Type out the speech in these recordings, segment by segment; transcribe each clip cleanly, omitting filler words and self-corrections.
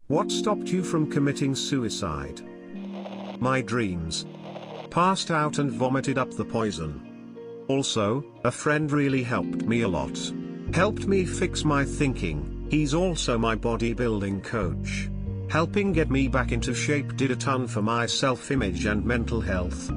What stopped you from committing suicide? My dreams. Passed out and vomited up the poison. Also, a friend really helped me a lot. Helped me fix my thinking. He's also my bodybuilding coach. Helping get me back into shape did a ton for my self-image and mental health.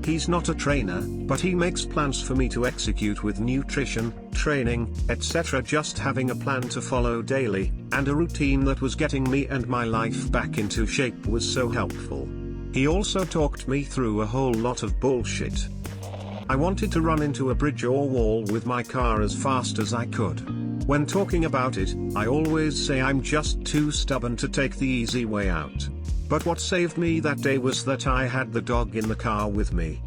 He's not a trainer, but he makes plans for me to execute with nutrition, training, etc. Just having a plan to follow daily, and a routine that was getting me and my life back into shape was so helpful. He also talked me through a whole lot of bullshit. I wanted to run into a bridge or wall with my car as fast as I could. When talking about it, I always say I'm just too stubborn to take the easy way out. But what saved me that day was that I had the dog in the car with me.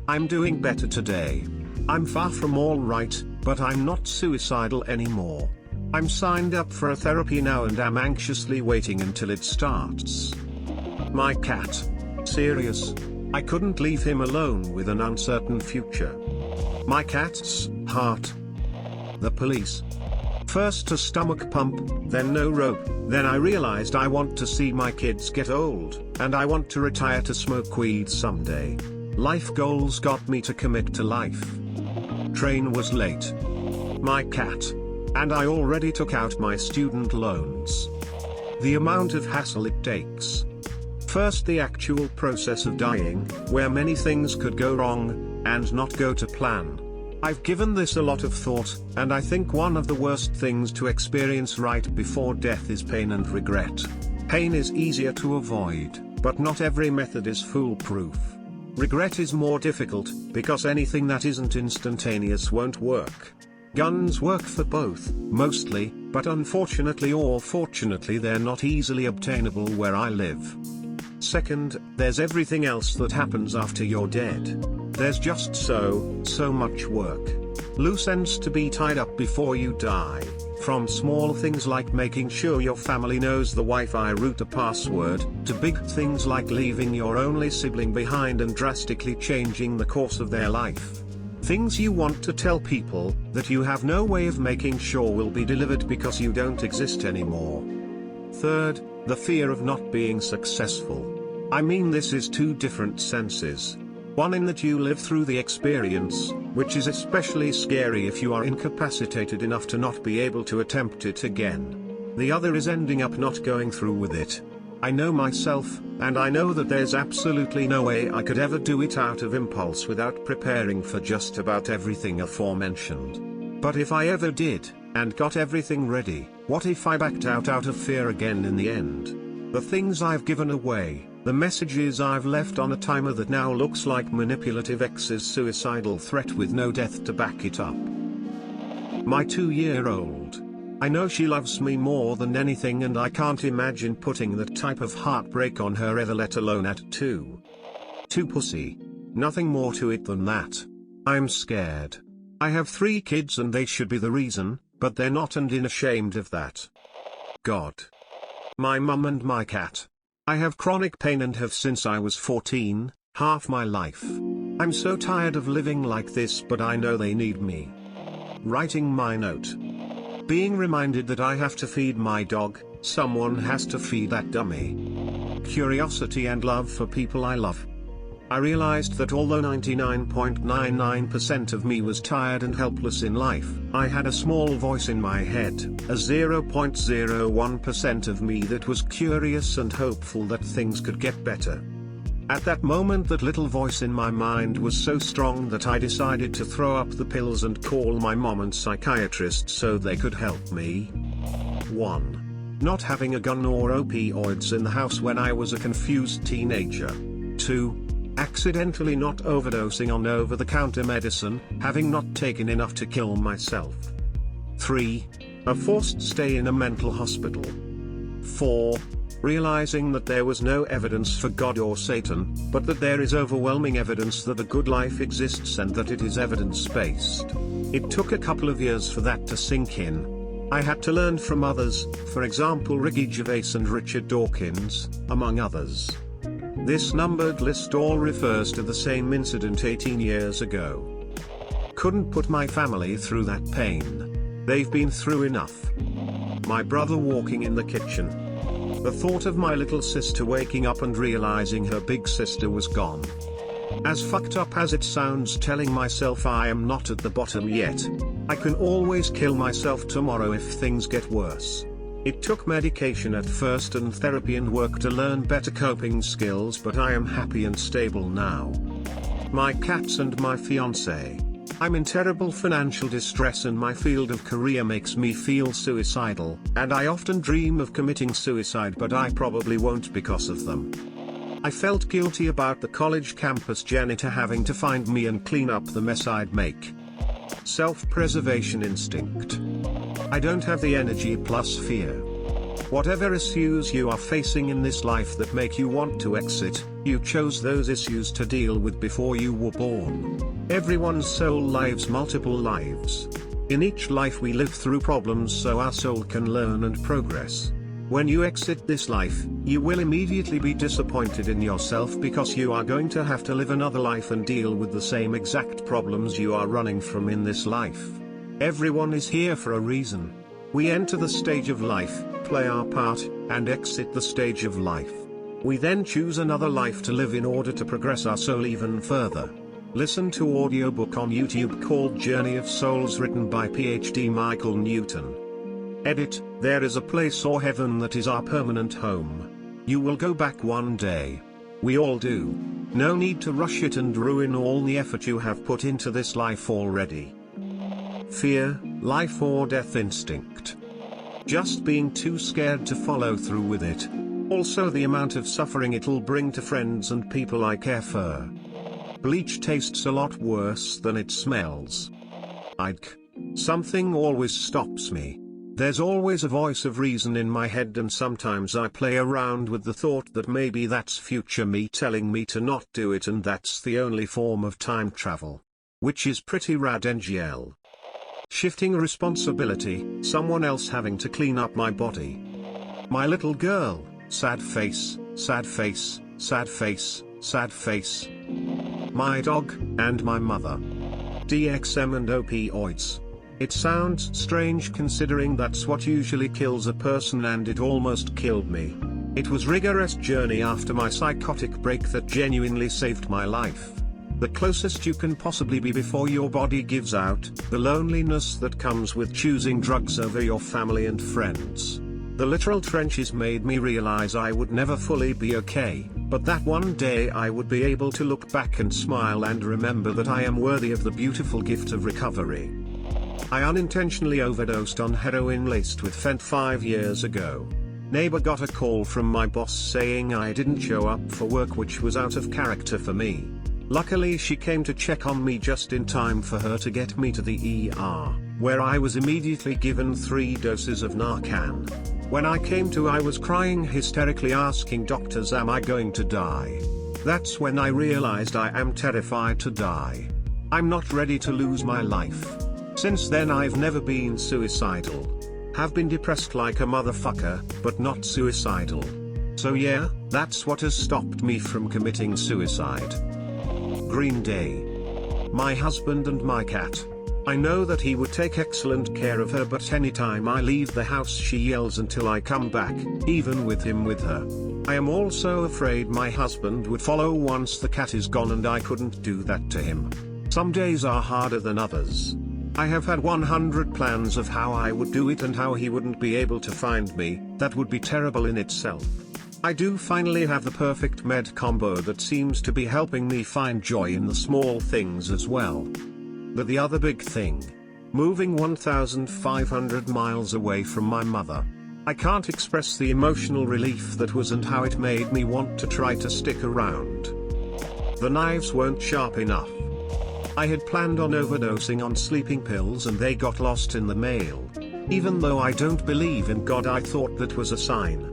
I'm doing better today. I'm far from all right, but I'm not suicidal anymore. I'm signed up for a therapy now and am anxiously waiting until it starts. My cat. Serious. I couldn't leave him alone with an uncertain future. My cat's heart. The police. First a stomach pump, then no rope, then I realized I want to see my kids get old, and I want to retire to smoke weed someday. Life goals got me to commit to life. Train was late. My cat. And I already took out my student loans. The amount of hassle it takes. First the actual process of dying, where many things could go wrong, and not go to plan. I've given this a lot of thought, and I think one of the worst things to experience right before death is pain and regret. Pain is easier to avoid, but not every method is foolproof. Regret is more difficult, because anything that isn't instantaneous won't work. Guns work for both, mostly, but unfortunately or fortunately they're not easily obtainable where I live. Second, there's everything else that happens after you're dead. There's just so much work. Loose ends to be tied up before you die, from small things like making sure your family knows the Wi-Fi router password, to big things like leaving your only sibling behind and drastically changing the course of their life. Things you want to tell people, that you have no way of making sure will be delivered because you don't exist anymore. Third, the fear of not being successful. I mean, this is two different senses. One in that you live through the experience, which is especially scary if you are incapacitated enough to not be able to attempt it again. The other is ending up not going through with it. I know myself, and I know that there's absolutely no way I could ever do it out of impulse without preparing for just about everything aforementioned. But if I ever did, and got everything ready, what if I backed out of fear again in the end? The things I've given away, the messages I've left on a timer that now looks like manipulative ex's suicidal threat with no death to back it up. My 2-year-old. I know she loves me more than anything, and I can't imagine putting that type of heartbreak on her ever, let alone at 2. 2 pussy. Nothing more to it than that. I'm scared. I have 3 kids and they should be the reason, but they're not, and I'm ashamed of that. God. My mum and my cat. I have chronic pain and have since I was 14, half my life. I'm so tired of living like this, but I know they need me. Writing my note. Being reminded that I have to feed my dog, someone has to feed that dummy. Curiosity and love for people I love. I realized that although 99.99% of me was tired and helpless in life, I had a small voice in my head, a 0.01% of me that was curious and hopeful that things could get better. At that moment, that little voice in my mind was so strong that I decided to throw up the pills and call my mom and psychiatrist so they could help me. 1. Not having a gun or opioids in the house when I was a confused teenager. 2. Accidentally not overdosing on over-the-counter medicine, having not taken enough to kill myself. 3. A forced stay in a mental hospital. 4. Realizing that there was no evidence for God or Satan, but that there is overwhelming evidence that a good life exists and that it is evidence-based. It took a couple of years for that to sink in. I had to learn from others, for example Ricky Gervais and Richard Dawkins, among others. This numbered list all refers to the same incident 18 years ago. Couldn't put my family through that pain. They've been through enough. My brother walking in the kitchen. The thought of my little sister waking up and realizing her big sister was gone. As fucked up as it sounds, telling myself I am not at the bottom yet. I can always kill myself tomorrow if things get worse. It took medication at first and therapy and work to learn better coping skills, but I am happy and stable now. My cats and my fiancé. I'm in terrible financial distress and my field of career makes me feel suicidal, and I often dream of committing suicide, but I probably won't because of them. I felt guilty about the college campus janitor having to find me and clean up the mess I'd make. Self-preservation instinct. I don't have the energy plus fear. Whatever issues you are facing in this life that make you want to exit, you chose those issues to deal with before you were born. Everyone's soul lives multiple lives. In each life we live through problems so our soul can learn and progress. When you exit this life, you will immediately be disappointed in yourself because you are going to have to live another life and deal with the same exact problems you are running from in this life. Everyone is here for a reason. We enter the stage of life, play our part, and exit the stage of life. We then choose another life to live in order to progress our soul even further. Listen to audiobook on YouTube called Journey of Souls, written by PhD Michael Newton. Edit, there is a place or heaven that is our permanent home. You will go back one day. We all do. No need to rush it and ruin all the effort you have put into this life already. Fear, life or death instinct. Just being too scared to follow through with it. Also the amount of suffering it'll bring to friends and people I care for. Bleach tastes a lot worse than it smells. Something always stops me. There's always a voice of reason in my head, and sometimes I play around with the thought that maybe that's future me telling me to not do it, and that's the only form of time travel. Which is pretty rad. NGL. Shifting responsibility, someone else having to clean up my body. My little girl, sad face, sad face, sad face, sad face. My dog, and my mother. DXM and opioids. It sounds strange considering that's what usually kills a person, and it almost killed me. It was a rigorous journey after my psychotic break that genuinely saved my life. The closest you can possibly be before your body gives out, the loneliness that comes with choosing drugs over your family and friends. The literal trenches made me realize I would never fully be okay, but that one day I would be able to look back and smile and remember that I am worthy of the beautiful gift of recovery. I unintentionally overdosed on heroin laced with fent 5 years ago. Neighbor got a call from my boss saying I didn't show up for work, which was out of character for me. Luckily she came to check on me just in time for her to get me to the ER, where I was immediately given 3 doses of Narcan. When I came to, I was crying hysterically, asking doctors, am I going to die? That's when I realized I am terrified to die. I'm not ready to lose my life. Since then I've never been suicidal. Have been depressed like a motherfucker, but not suicidal. So yeah, that's what has stopped me from committing suicide. Green Day. My husband and my cat. I know that he would take excellent care of her, but anytime I leave the house she yells until I come back, even with him with her. I am also afraid my husband would follow once the cat is gone, and I couldn't do that to him. Some days are harder than others. I have had 100 plans of how I would do it and how he wouldn't be able to find me. That would be terrible in itself. I do finally have the perfect med combo that seems to be helping me find joy in the small things as well. But the other big thing. Moving 1,500 miles away from my mother. I can't express the emotional relief that was and how it made me want to try to stick around. The knives weren't sharp enough. I had planned on overdosing on sleeping pills and they got lost in the mail. Even though I don't believe in God, I thought that was a sign.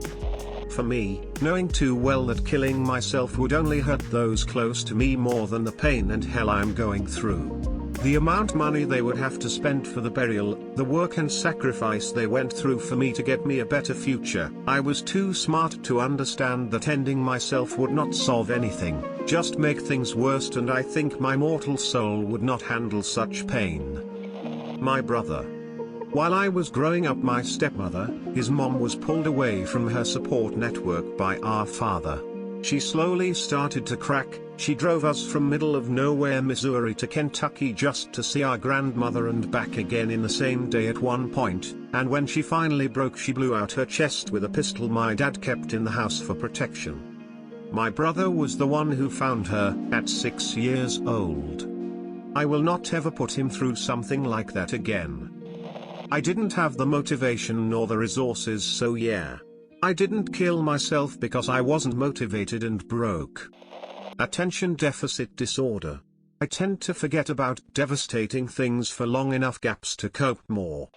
For me, knowing too well that killing myself would only hurt those close to me more than the pain and hell I'm going through. The amount money they would have to spend for the burial, the work and sacrifice they went through for me to get me a better future. I was too smart to understand that ending myself would not solve anything, just make things worse, and I think my mortal soul would not handle such pain. My brother. While I was growing up, my stepmother, his mom, was pulled away from her support network by our father. She slowly started to crack. She drove us from middle of nowhere Missouri to Kentucky just to see our grandmother and back again in the same day at one point, and when she finally broke, she blew out her chest with a pistol my dad kept in the house for protection. My brother was the one who found her, at 6 years old. I will not ever put him through something like that again. I didn't have the motivation nor the resources, so yeah. I didn't kill myself because I wasn't motivated and broke. Attention deficit disorder. I tend to forget about devastating things for long enough gaps to cope more.